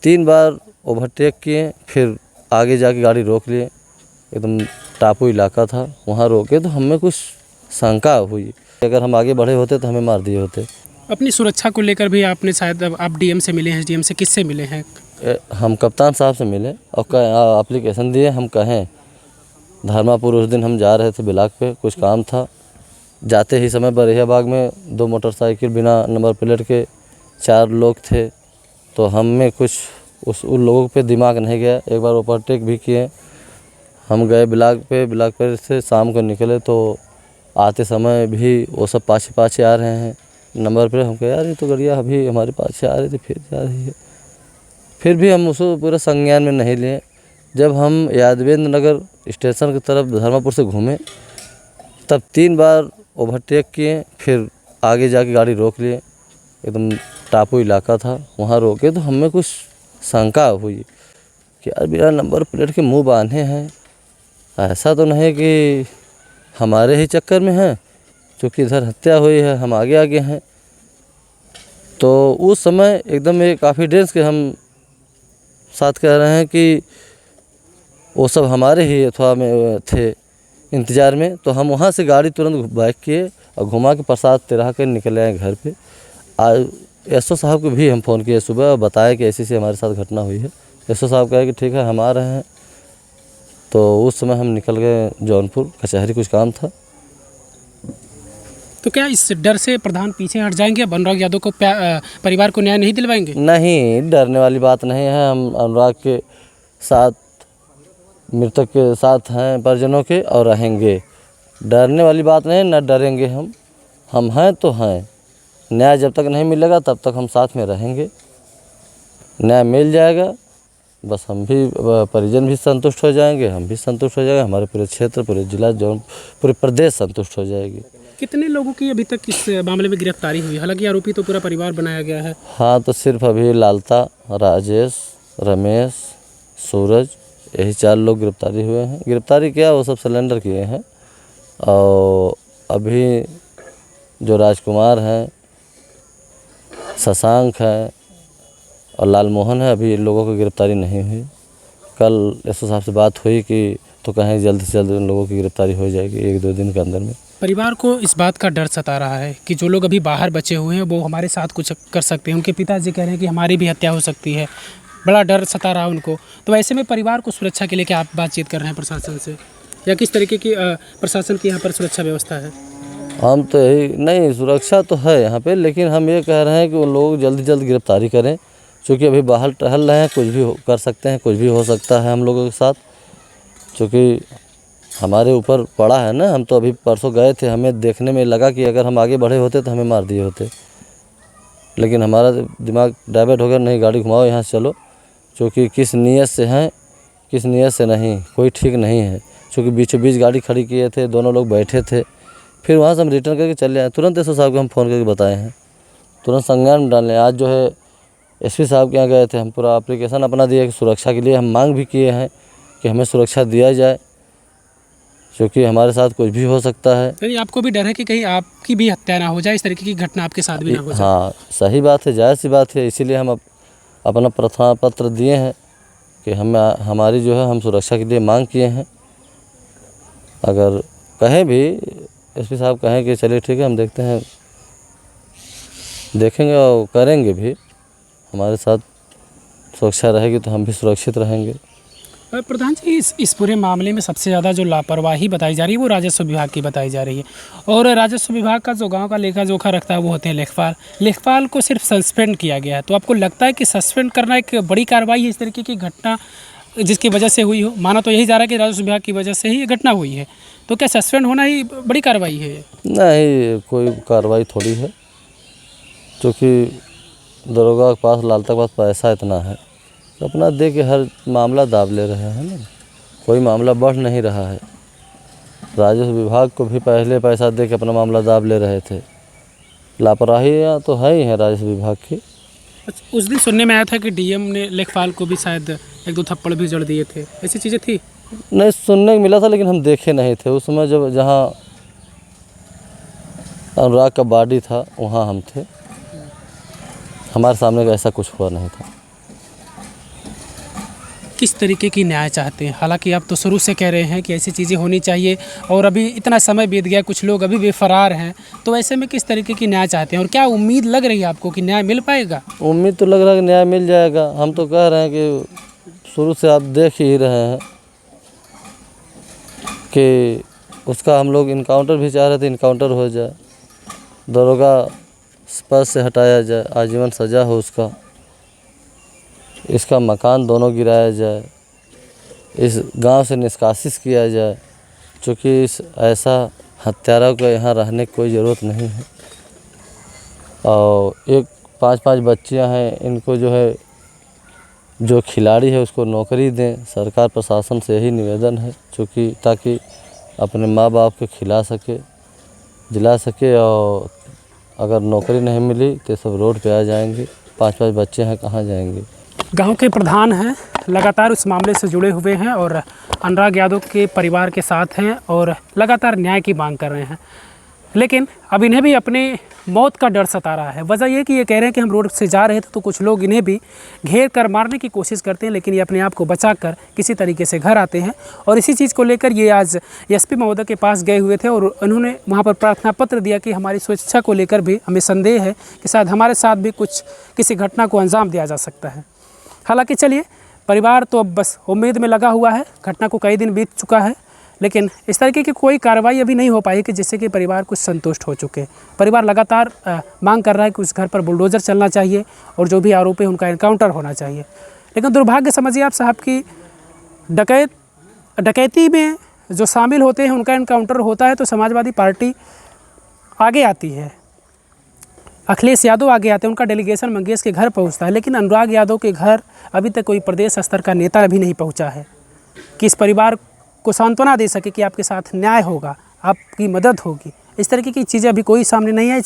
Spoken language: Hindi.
3 बार ओवरटेक किए, फिर आगे जाके गाड़ी रोक लिए। एकदम टापू इलाका था, वहाँ रोके तो हमें कुछ शंका हुई, अगर हम आगे बढ़े होते तो हमें मार दिए होते। अपनी सुरक्षा को लेकर भी आपने शायद आप डीएम से मिले हैं, एसडीएम से, किससे मिले हैं? हम कप्तान साहब से मिले और एप्लीकेशन दिए। हम कहें धर्मापुर उस दिन हम जा रहे थे ब्लॉक पे, कुछ काम था। जाते ही समय बरहिया बाग में 2 मोटरसाइकिल बिना नंबर प्लेट के 4 लोग थे, तो हमें कुछ उन लोगों पे दिमाग नहीं गया। एक बार ओवरटेक भी किए। हम गए ब्लॉक पे से शाम को निकले तो आते समय भी वो सब पाछे आ रहे हैं नंबर पे। हम कहे यार ये तो गाड़ियाँ अभी हमारे पाछे आ रही थी, फिर जा रही है। फिर भी हम उसको पूरा संज्ञान में नहीं लिए। जब हम यादवेंद्र नगर स्टेशन की तरफ धर्मापुर से घूमे, तब 3 बार ओवरटेक किए, फिर आगे जाके गाड़ी रोक लिए। एकदम टापू इलाका था, वहाँ रोके तो हमें कुछ शंका हुई कि यार बिना नंबर प्लेट के मुँह बांधे हैं, ऐसा तो नहीं कि हमारे ही चक्कर में है, क्योंकि इधर हत्या हुई है, हम आगे हैं। तो उस समय एकदम ये कॉन्फिडेंस के हम साथ कह रहे हैं कि वो सब हमारे ही अथवा में थे इंतज़ार में। तो हम वहाँ से गाड़ी तुरंत बैक किए और घुमा के प्रसाद तिरा के निकले आए घर पे। आज एसओ साहब को भी हम फ़ोन किए सुबह और बताया कि ऐसी हमारे साथ घटना हुई है। एसओ साहब कहे कि ठीक है हम आ रहे हैं। तो उस समय हम निकल गए जौनपुर कचहरी, कुछ काम था। तो क्या इस डर से प्रधान पीछे हट जाएंगे, अनुराग यादव को परिवार को न्याय नहीं दिलवाएंगे? नहीं, डरने वाली बात नहीं है। हम अनुराग के साथ, मृतक के साथ हैं परिजनों के, और रहेंगे। डरने वाली बात नहीं, न डरेंगे हम हैं तो हैं। न्याय जब तक नहीं मिलेगा तब तक हम साथ में रहेंगे। न्याय मिल जाएगा, बस हम भी, परिजन भी संतुष्ट हो जाएंगे, हम भी संतुष्ट हो जाएंगे, हमारे पूरे क्षेत्र, पूरे जिला, जौन पूरे प्रदेश संतुष्ट हो जाएगी। कितने लोगों की अभी तक इस मामले में गिरफ्तारी हुई? हालांकि आरोपी तो पूरा परिवार बनाया गया है। हाँ, तो सिर्फ अभी लालता, राजेश, रमेश, सूरज, यही 4 लोग गिरफ्तारी हुए हैं। गिरफ्तारी किया वो सब सिलेंडर किए हैं। और अभी जो राजकुमार हैं, शशांक हैं और लालमोहन है, अभी इन लोगों की गिरफ्तारी नहीं हुई। कल एसओ साहब से बात हुई कि तो कहें जल्द से जल्द उन लोगों की गिरफ्तारी हो जाएगी 1-2 दिन के अंदर में। परिवार को इस बात का डर सता रहा है कि जो लोग अभी बाहर बचे हुए हैं वो हमारे साथ कुछ कर सकते हैं। उनके पिताजी कह रहे हैं कि हमारी भी हत्या हो सकती है। बड़ा डर सता रहा है उनको। तो ऐसे में परिवार को सुरक्षा के लिए क्या आप बातचीत कर रहे हैं प्रशासन से, या किस तरीके की प्रशासन की यहाँ पर सुरक्षा व्यवस्था है? हम तो यही नहीं, सुरक्षा तो है यहाँ पे, लेकिन हम ये कह रहे हैं कि उन लोगों को जल्द से जल्द गिरफ्तारी करें, क्योंकि अभी बाहर टहल रहे हैं, कुछ भी कर सकते हैं, कुछ भी हो सकता है हम लोगों के साथ, क्योंकि हमारे ऊपर पड़ा है ना। हम तो अभी परसों गए थे, हमें देखने में लगा कि अगर हम आगे बढ़े होते तो हमें मार दिए होते, लेकिन हमारा दिमाग डाइवर्ट हो गया, नहीं गाड़ी घुमाओ यहाँ से चलो, क्योंकि किस नीयत से हैं किस नीयत से नहीं, कोई ठीक नहीं है। क्योंकि बीचों बीच गाड़ी खड़ी किए थे, दोनों लोग बैठे थे। फिर वहाँ से हम रिटर्न करके चले आए। तुरंत एसओ साहब को हम फ़ोन करके बताए हैं, तुरंत संज्ञान में डालें। आज जो है एसपी साहब के यहाँ गए थे, हम पूरा एप्लीकेशन अपना दिया कि सुरक्षा के लिए हम मांग भी किए हैं कि हमें सुरक्षा दिया जाए, क्योंकि हमारे साथ कुछ भी हो सकता है। यानी आपको भी डर है कि कहीं आपकी भी हत्या ना हो जाए, इस तरीके की घटना आपके साथ भी ना हो जाए? हाँ, सही बात है, जायज़ सी बात है। इसीलिए हम अपना प्रार्थना पत्र दिए हैं कि हमारी जो है हम सुरक्षा के लिए मांग किए हैं। अगर कहें भी एसपी साहब कहें कि चलिए ठीक है, हम देखते हैं, देखेंगे और करेंगे भी, हमारे साथ सुरक्षा रहेगी तो हम भी सुरक्षित रहेंगे। प्रधान जी, इस पूरे मामले में सबसे ज़्यादा जो लापरवाही बताई जा रही है वो राजस्व विभाग की बताई जा रही है। और राजस्व विभाग का जो गांव का लेखा जोखा रखता है वो होते हैं लेखपाल को सिर्फ सस्पेंड किया गया है। तो आपको लगता है कि सस्पेंड करना एक बड़ी कार्रवाई है इस तरीके की घटना जिसकी वजह से हुई हो? माना तो यही जा रहा है कि राजस्व विभाग की वजह से ही ये घटना हुई है, तो क्या सस्पेंड होना ही बड़ी कार्रवाई है? नहीं, कोई कार्रवाई थोड़ी है, क्योंकि दरोगा के पास, लालता के पास पैसा इतना है, तो अपना दे के हर मामला दाब ले रहे हैं ना, कोई मामला बढ़ नहीं रहा है। राजस्व विभाग को भी पहले पैसा दे के अपना मामला दाब ले रहे थे। लापरवाहियाँ तो है ही हैं राजस्व विभाग की। अच्छा, उस दिन सुनने में आया था कि डीएम ने लेखपाल को भी शायद 1-2 थप्पड़ भी जड़ दिए थे, ऐसी चीज़ें थी? नहीं, सुनने को मिला था, लेकिन हम देखे नहीं थे उस समय। जब जहाँ अनुराग का बॉडी था वहाँ हम थे, हमारे सामने का ऐसा कुछ हुआ नहीं था। किस तरीके की न्याय चाहते हैं? हालांकि आप तो शुरू से कह रहे हैं कि ऐसी चीज़ें होनी चाहिए और अभी इतना समय बीत गया, कुछ लोग अभी भी फरार हैं, तो ऐसे में किस तरीके की न्याय चाहते हैं और क्या उम्मीद लग रही है आपको कि न्याय मिल पाएगा? उम्मीद तो लग रहा है कि न्याय मिल जाएगा। हम तो कह रहे हैं कि शुरू से आप देख ही रहे हैं कि उसका हम लोग इनकाउंटर भी चाह रहे थे, इनकाउंटर हो जाए, दरोगा पद से हटाया जाए, आजीवन सज़ा हो उसका, इसका मकान दोनों गिराया जाए, इस गांव से निष्कासित किया जाए, क्योंकि इस ऐसा हत्यारा को यहाँ रहने की कोई ज़रूरत नहीं है। और एक 5-5 बच्चियां हैं, इनको जो है जो खिलाड़ी है उसको नौकरी दें। सरकार प्रशासन से यही निवेदन है, क्योंकि ताकि अपने माँ बाप को खिला सके, जिला सके। और अगर नौकरी नहीं मिली तो सब रोड पे आ जाएंगे। 5-5 बच्चे हैं, कहाँ जाएंगे। गांव के प्रधान हैं, लगातार उस मामले से जुड़े हुए हैं और अनुराग यादव के परिवार के साथ हैं और लगातार न्याय की मांग कर रहे हैं। लेकिन अब इन्हें भी अपने मौत का डर सता रहा है। वजह ये कि ये कह रहे हैं कि हम रोड से जा रहे थे तो कुछ लोग इन्हें भी घेर कर मारने की कोशिश करते हैं, लेकिन ये अपने आप को बचाकर किसी तरीके से घर आते हैं। और इसी चीज़ को लेकर ये आज एसपी महोदय के पास गए हुए थे और उन्होंने वहाँ पर प्रार्थना पत्र दिया कि हमारी सुरक्षा को लेकर भी हमें संदेह है कि शायद हमारे साथ भी कुछ किसी घटना को अंजाम दिया जा सकता है। हालांकि चलिए, परिवार तो अब बस उम्मीद में लगा हुआ है। घटना को कई दिन बीत चुका है, लेकिन इस तरीके की कोई कार्रवाई अभी नहीं हो पाई कि जिससे कि परिवार कुछ संतुष्ट हो चुके। परिवार लगातार मांग कर रहा है कि उस घर पर बुलडोज़र चलना चाहिए और जो भी आरोपी है उनका एनकाउंटर होना चाहिए। लेकिन दुर्भाग्य समझिए आप साहब की डकैती में जो शामिल होते हैं उनका एनकाउंटर होता है तो समाजवादी पार्टी आगे आती है, अखिलेश यादव आगे आते हैं, उनका डेलीगेशन मंगेश के घर पहुंचता है। लेकिन अनुराग यादव के घर अभी तक कोई प्रदेश स्तर का नेता अभी नहीं पहुंचा है कि इस परिवार को सांत्वना दे सके कि आपके साथ न्याय होगा, आपकी मदद होगी। इस तरीके की चीज़ें अभी कोई सामने नहीं आई।